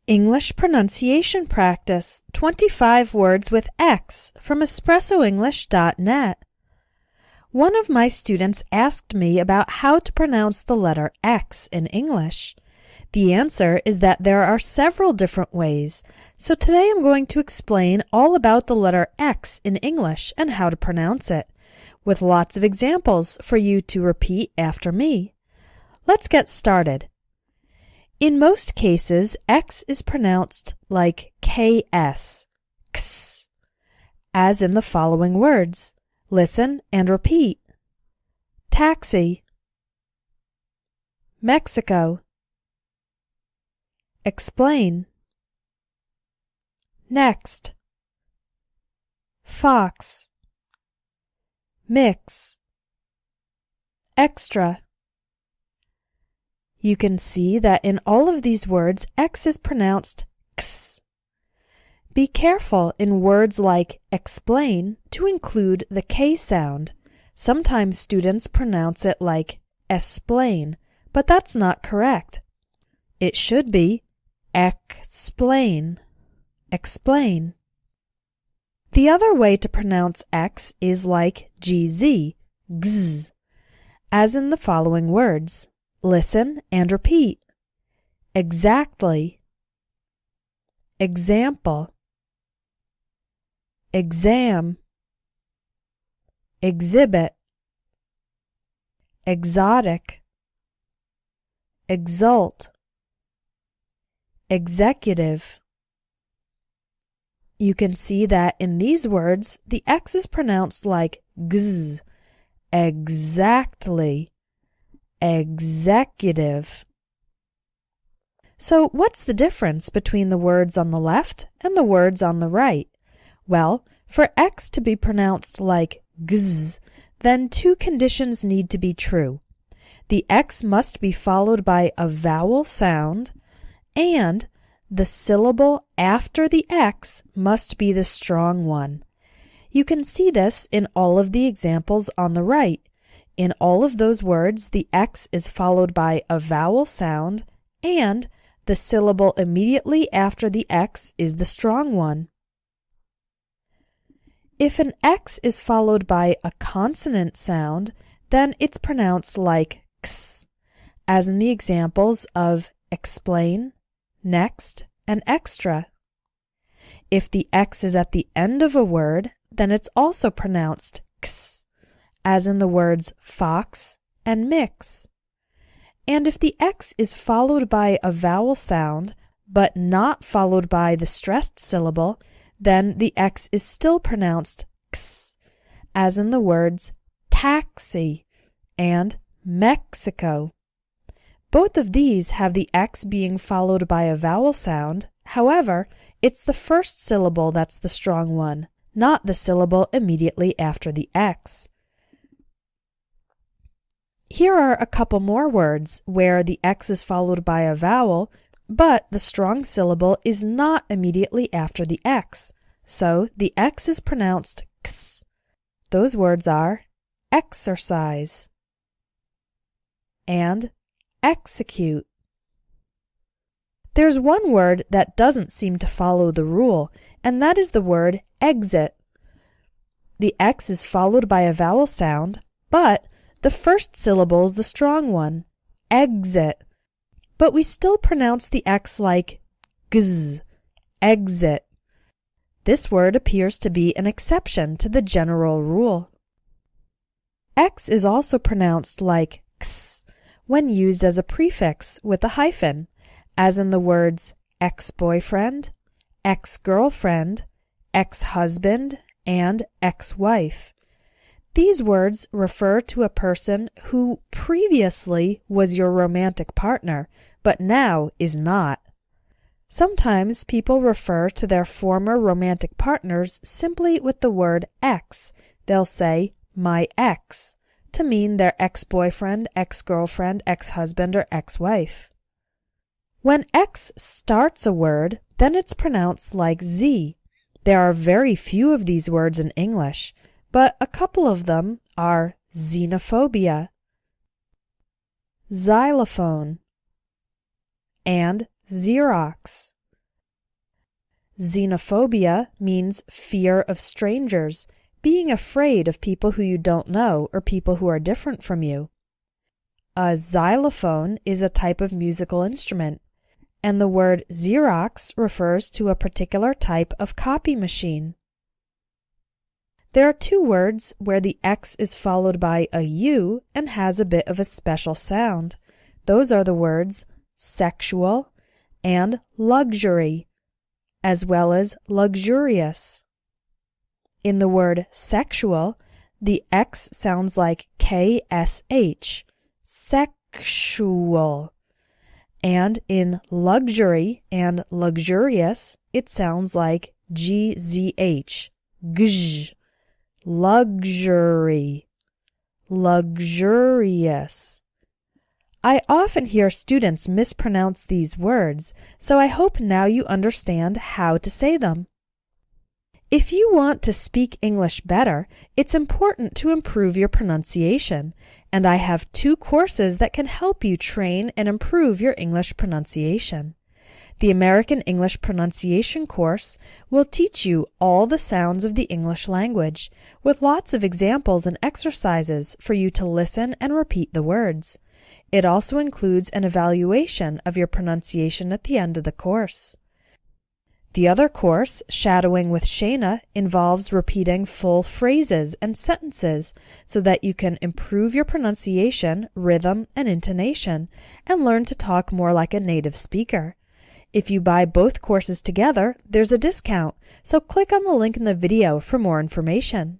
English pronunciation practice, 25 words with X from espressoenglish.net. One of my students asked me about how to pronounce the letter X in English. The answer is that there are several different ways, so today I'm going to explain all about the letter X in English and how to pronounce it, with lots of examples for you to repeat after me. Let's get started. In most cases, X is pronounced like KS, ks, as in the following words. Listen and repeat. Taxi, Mexico, explain, next, fox, mix, extra. You can see that in all of these words, X is pronounced ks. Be careful in words like explain to include the K sound. Sometimes students pronounce it like esplain, but that's not correct. It should be explain, explain. The other way to pronounce X is like GZ, gz, as in the following words. Listen and repeat. Exactly, example, exam, exhibit, exotic, exult, executive. You can see that in these words, the X is pronounced like gz, exactly, executive. So what's the difference between the words on the left and the words on the right? Well, for X to be pronounced like gz, then two conditions need to be true. The X must be followed by a vowel sound, and the syllable after the X must be the strong one. You can see this in all of the examples on the right. In all of those words, the X is followed by a vowel sound, and the syllable immediately after the X is the strong one. If an X is followed by a consonant sound, then it's pronounced like ks, as in the examples of explain, next, and extra. If the X is at the end of a word, then it's also pronounced ks, as in the words fox and mix. And if the X is followed by a vowel sound, but not followed by the stressed syllable, then the X is still pronounced ks, as in the words taxi and Mexico. Both of these have the X being followed by a vowel sound. However, it's the first syllable that's the strong one, not the syllable immediately after the X. Here are a couple more words where the X is followed by a vowel, but the strong syllable is not immediately after the X, so the X is pronounced ks. Those words are exercise and execute. There's one word that doesn't seem to follow the rule, and that is the word exit. The X is followed by a vowel sound, but the first syllable is the strong one, exit. But we still pronounce the X like gz, exit. This word appears to be an exception to the general rule. X is also pronounced like ks when used as a prefix with a hyphen, as in the words ex-boyfriend, ex-girlfriend, ex-husband, and ex-wife. These words refer to a person who previously was your romantic partner, but now is not. Sometimes people refer to their former romantic partners simply with the word ex. They'll say, my ex, to mean their ex-boyfriend, ex-girlfriend, ex-husband, or ex-wife. When X starts a word, then it's pronounced like Z. There are very few of these words in English, but a couple of them are xenophobia, xylophone, and Xerox. Xenophobia means fear of strangers, being afraid of people who you don't know or people who are different from you. A xylophone is a type of musical instrument, and the word Xerox refers to a particular type of copy machine. There are two words where the X is followed by a U and has a bit of a special sound. Those are the words sexual and luxury, as well as luxurious. In the word sexual, the X sounds like KSH, sexual. And in luxury and luxurious, it sounds like GZH, gzh, luxury, luxurious. I often hear students mispronounce these words, so I hope now you understand how to say them. If you want to speak English better, it's important to improve your pronunciation, and I have 2 courses that can help you train and improve your English pronunciation. The American English Pronunciation course will teach you all the sounds of the English language, with lots of examples and exercises for you to listen and repeat the words. It also includes an evaluation of your pronunciation at the end of the course. The other course, Shadowing with Shayna, involves repeating full phrases and sentences so that you can improve your pronunciation, rhythm, and intonation, and learn to talk more like a native speaker. If you buy both courses together, there's a discount, so click on the link in the video for more information.